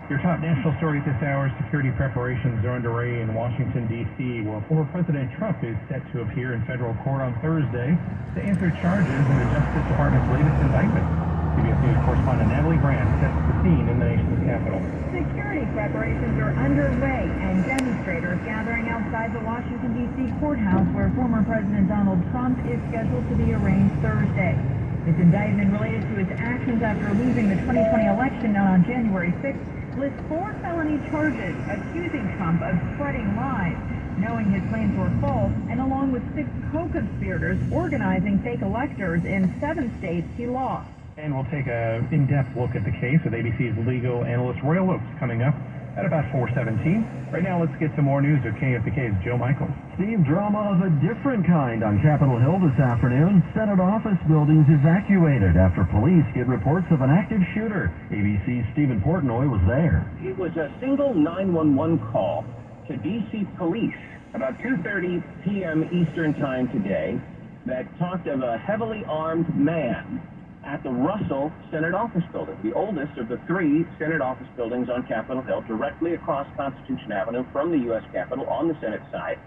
Your top national story at this hour, security preparations are underway in Washington, D.C., where former President Trump is set to appear in federal court on Thursday to answer charges in the Justice Department's latest indictment. CBS News correspondent Natalie Brand sets the scene in the nation's capital. Security preparations are underway, and demonstrators gathering outside the Washington, D.C. courthouse where former President Donald Trump is scheduled to be arraigned Thursday. This indictment related to his actions after losing the 2020 election on January 6th lists 4 felony charges accusing Trump of spreading lies, knowing his claims were false, and along with 6 co-conspirators organizing fake electors in 7 states he lost. And we'll take an in-depth look at the case with ABC's legal analyst Royal Oaks coming up at about 4:17. Right now, let's get some more news with KFBK's Joe Michaels. Steve, drama of a different kind on Capitol Hill this afternoon. Senate office buildings evacuated after police get reports of an active shooter. ABC's Stephen Portnoy was there. It was a single 911 call to D.C. police about 2:30 p.m. Eastern Time today that talked of a heavily armed man at the Russell Senate Office Building, the oldest of the 3 Senate office buildings on Capitol Hill, directly across Constitution Avenue from the U.S. Capitol on the Senate side.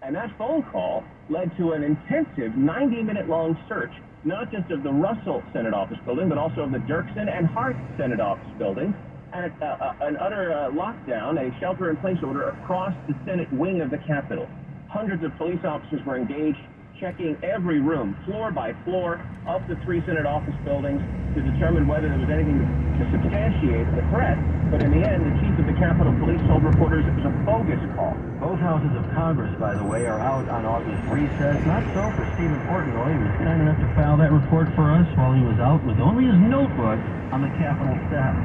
And that phone call led to an intensive 90-minute-long search, not just of the Russell Senate Office Building, but also of the Dirksen and Hart Senate Office Buildings, and an utter lockdown, a shelter-in-place order across the Senate wing of the Capitol. Hundreds of police officers were engaged, checking every room, floor by floor, of the 3 Senate office buildings to determine whether there was anything to substantiate the threat. But in the end, the chief of the Capitol Police told reporters it was a bogus call. Both houses of Congress, by the way, are out on August recess. Not so for Stephen Portnoy. He was kind enough to file that report for us while he was out with only his notebook on the Capitol steps.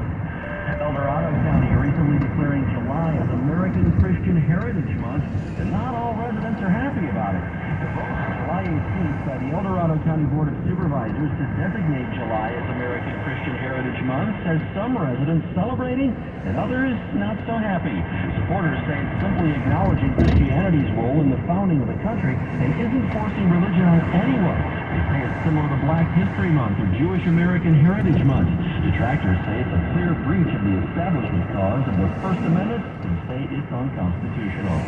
El Dorado County recently declaring July as American Christian Heritage Month, and not all residents are happy about it. The vote on July 18th by the El Dorado County Board of Supervisors to designate July as American Christian Heritage Month has some residents celebrating and others not so happy. Supporters say it's simply acknowledging Christianity's role in the founding of the country and isn't forcing religion on anyone. They say it's similar to Black History Month or Jewish American Heritage Month. Detractors say it's a clear breach of the Establishment Clause of the First Amendment and say it's unconstitutional.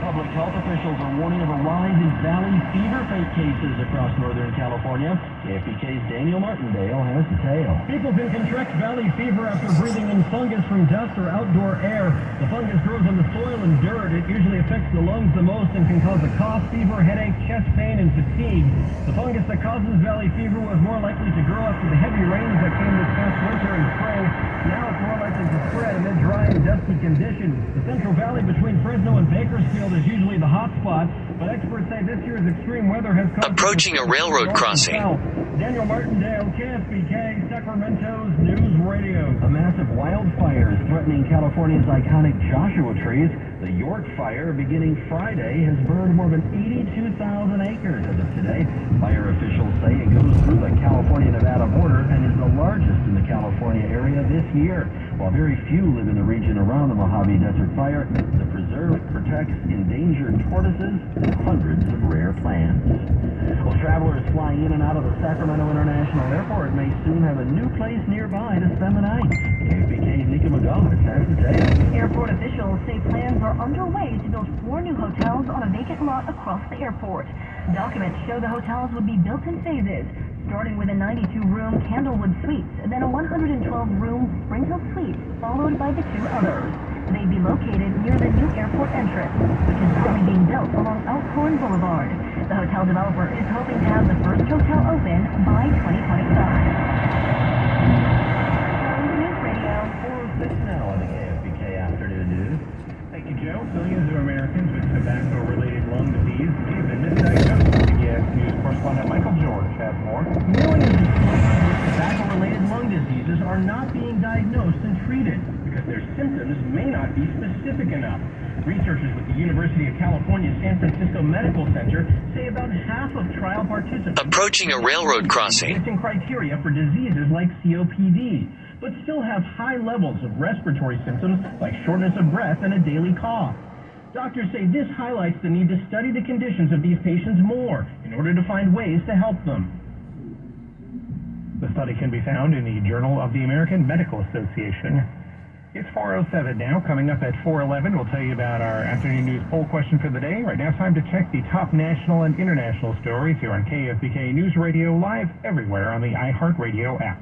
Public health officials are warning of a rise in valley fever fake cases across Northern California. KFBK's Daniel Martindale has detail. People can contract valley fever after breathing in fungus from dust or outdoor air. The fungus grows on the soil and dirt. It usually affects the lungs the most and can cause a cough, fever, headache, chest pain, and fatigue. The fungus that causes valley fever was more likely to grow after the heavy rains that came this past winter and spring. Now it's more likely to spread amid dry and dusty conditions. The Central Valley between Fresno and Bakersfield is usually the hot spot, but experts say this year's extreme weather has caused approaching a railroad crossing. Daniel Martindale, KFBK, Sacramento's News Radio. A massive wildfire is threatening California's iconic Joshua trees. The York Fire, beginning Friday, has burned more than 82,000 acres as of today. Fire officials say it goes through the California-Nevada border and is the largest in the California area this year. While very few live in the region around the Mojave Desert Fire, the preserve protects endangered tortoises and hundreds of rare plants. Well, travelers flying in and out of the Sacramento International Airport may soon have a new place nearby to spend the night. KFBK's Nika McGowan has details. Airport officials say plans are underway to build 4 new hotels on a vacant lot across the airport. Documents show the hotels would be built in phases, starting with a 92-room Candlewood Suites, then a 112-room Spring Hill Suite, followed by the 2 others. They'd be located near the new airport entrance, which is currently being built along Elkhorn Boulevard. The hotel developer is hoping to have the first hotel open by 2025. News Radio. 4:06 now on the KFBK Afternoon News. Thank you, Joe. Millions of Americans with tobacco-related lung disease may have been misdiagnosed. CBS News correspondent Michael George has more. Millions of people with tobacco-related lung diseases are not being diagnosed and treated because their symptoms may not be specific enough. Researchers with the University of California San Francisco Medical Center say about half of trial participants approaching a railroad crossing. Existing criteria for diseases like COPD, but still have high levels of respiratory symptoms like shortness of breath and a daily cough. Doctors say this highlights the need to study the conditions of these patients more in order to find ways to help them. The study can be found in the Journal of the American Medical Association. It's 4:07 now. Coming up at 4:11, we'll tell you about our afternoon news poll question for the day. Right now, time to check the top national and international stories here on KFBK News Radio, live everywhere on the iHeartRadio app.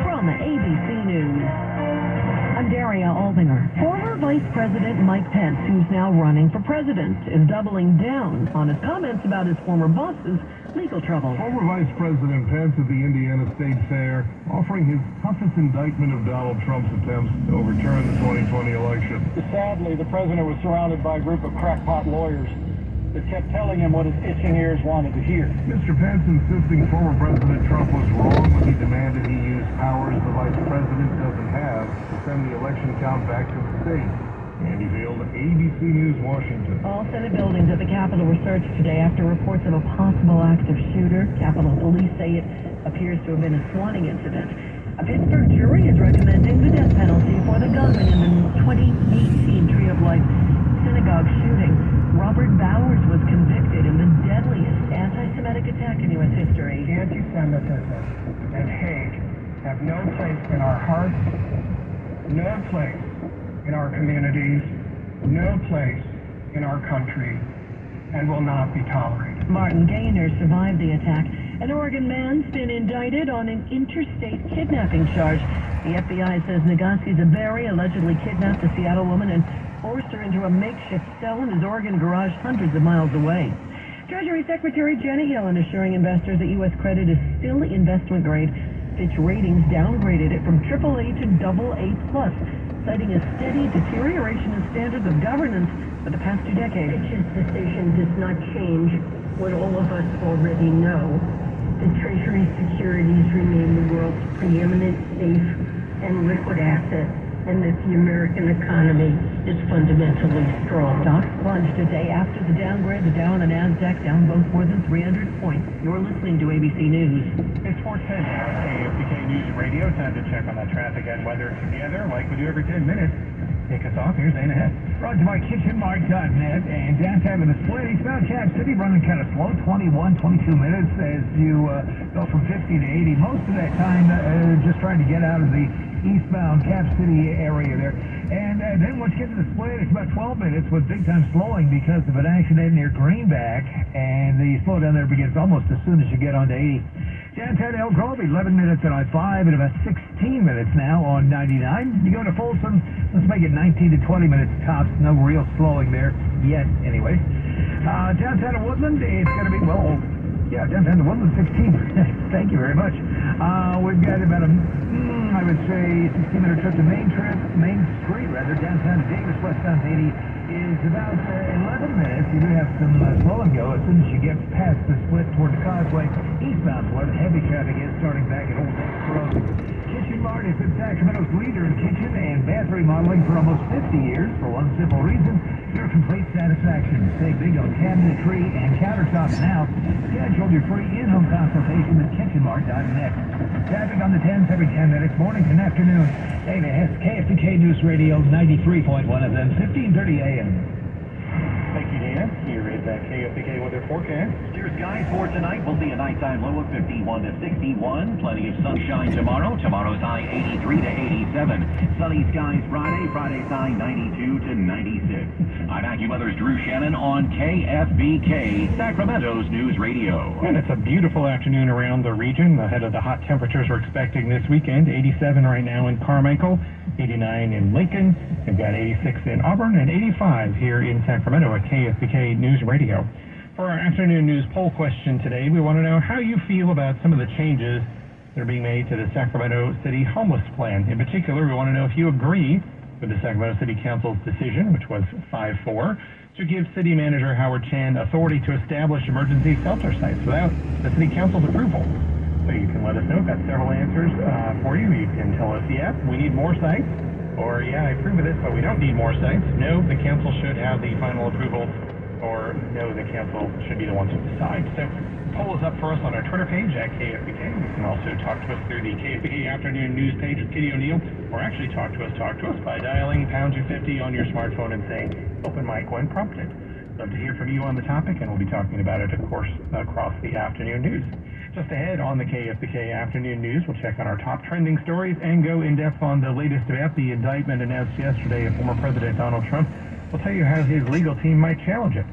From ABC News, I'm Daria Aldinger. Former Vice President Mike Pence, who's now running for president, is doubling down on his comments about his former boss's legal trouble. Former Vice President Pence at the Indiana State Fair offering his toughest indictment of Donald Trump's attempts to overturn the 2020 election. Sadly, the president was surrounded by a group of crackpot lawyers that kept telling him what his itching ears wanted to hear. Mr. Pence insisting former President Trump was wrong when he demanded he use powers the vice president doesn't have to send the election count back to the state. Andy Field, ABC News, Washington. All Senate buildings at the Capitol were searched today after reports of a possible active shooter. Capitol Police say it appears to have been a swatting incident. A Pittsburgh jury is recommending the death penalty for the gunman in the 2018 Tree of Life synagogue shooting. Robert Bowers was convicted in the deadliest anti-Semitic attack in U.S. history. Anti-Semitism and hate have no place in our hearts, no place in our communities, no place in our country, and will not be tolerated. Martin Gaynor survived the attack. An Oregon man's been indicted on an interstate kidnapping charge. The FBI says Nagoski Zaberi allegedly kidnapped a Seattle woman and forced her into a makeshift cell in his Oregon garage hundreds of miles away. Treasury Secretary Janet Yellen assuring investors that U.S. credit is still investment grade. Fitch Ratings downgraded it from AAA to AA+, citing a steady deterioration in standards of governance for the past 2 decades. Fitch's decision does not change what all of us already know. The Treasury securities remain the world's preeminent safe and liquid asset, and that the American economy is fundamentally strong. Stocks plunged today after the downgrade. The Dow and the NASDAQ down both more than 300 points. You're listening to ABC News. It's 4:10 now. KFBK News Radio. Time to check on the traffic and weather together, like we do every 10 minutes. Kick us off. Here's Anna Hess. Brought to you by KitchenMart.net and downtown in the split. Eastbound Cap City running kind of slow, 21, 22 minutes as you go from 50 to 80. Most of that time just trying to get out of the eastbound Cap City area there. And then once you get to the split, it's about 12 minutes with big time slowing because of an accident near Greenback. And the slowdown there begins almost as soon as you get onto 80. Downtown Elk Grove, 11 minutes on I-5 and about 16 minutes now on 99. You go to Folsom, let's make it 19 to 20 minutes tops. No real slowing there yet, anyway. Downtown to Woodland, it's going to be, downtown to Woodland, 16. Thank you very much. We've got about I would say 16-minute trip to Main Street, downtown to Davis, westbound 80 is about 11 minutes. You do have some slow and go as soon as you get past the split toward the Causeway. Eastbound, where the heavy traffic is starting back at Old Davis Road. Kitchen Mart has been Sacramento's leader in kitchen and bath remodeling for almost 50 years for one simple reason: your complete satisfaction. Save big on cabinetry and countertops now. Schedule your free in-home consultation at KitchenMart.net. Traffic on the 10s every 10 minutes, mornings and afternoons. Dana Hess, KFBK News Radio, 93.1 FM, 1530 AM. Thank you, Dana. Here is that KFBK weather forecast. Clear skies for tonight. Will be a nighttime low of 51 to 61. Plenty of sunshine tomorrow. Tomorrow's high 83 to 87. Sunny skies Friday. Friday's high 92 to 96. I'm AccuWeather's Drew Shannon on KFBK, Sacramento's News Radio. And it's a beautiful afternoon around the region ahead of the hot temperatures we're expecting this weekend. 87 right now in Carmichael, 89 in Lincoln. We've got 86 in Auburn and 85 here in Sacramento at KFBK News Radio. For our afternoon news poll question today, we want to know how you feel about some of the changes that are being made to the Sacramento City Homeless Plan. In particular, we want to know if you agree with the Sacramento City Council's decision, which was 5-4, to give City Manager Howard Chan authority to establish emergency shelter sites without the City Council's approval. So you can let us know. We've got several answers for you. You can tell us, yeah, we need more sites, or yeah, I approve of this, but we don't need more sites. No, the council should have the final approval, or no, the council should be the ones to decide. So poll is up for us on our Twitter page at KFBK. You can also talk to us through the KFBK Afternoon News page with Kitty O'Neill, or actually talk to us by dialing pound 250 on your smartphone and saying open mic when prompted. Love to hear from you on the topic, and we'll be talking about it, of course, across the afternoon news. Just ahead on the KFBK Afternoon News, we'll check on our top trending stories and go in depth on the latest about the indictment announced yesterday of former President Donald Trump. We'll tell you how his legal team might challenge it.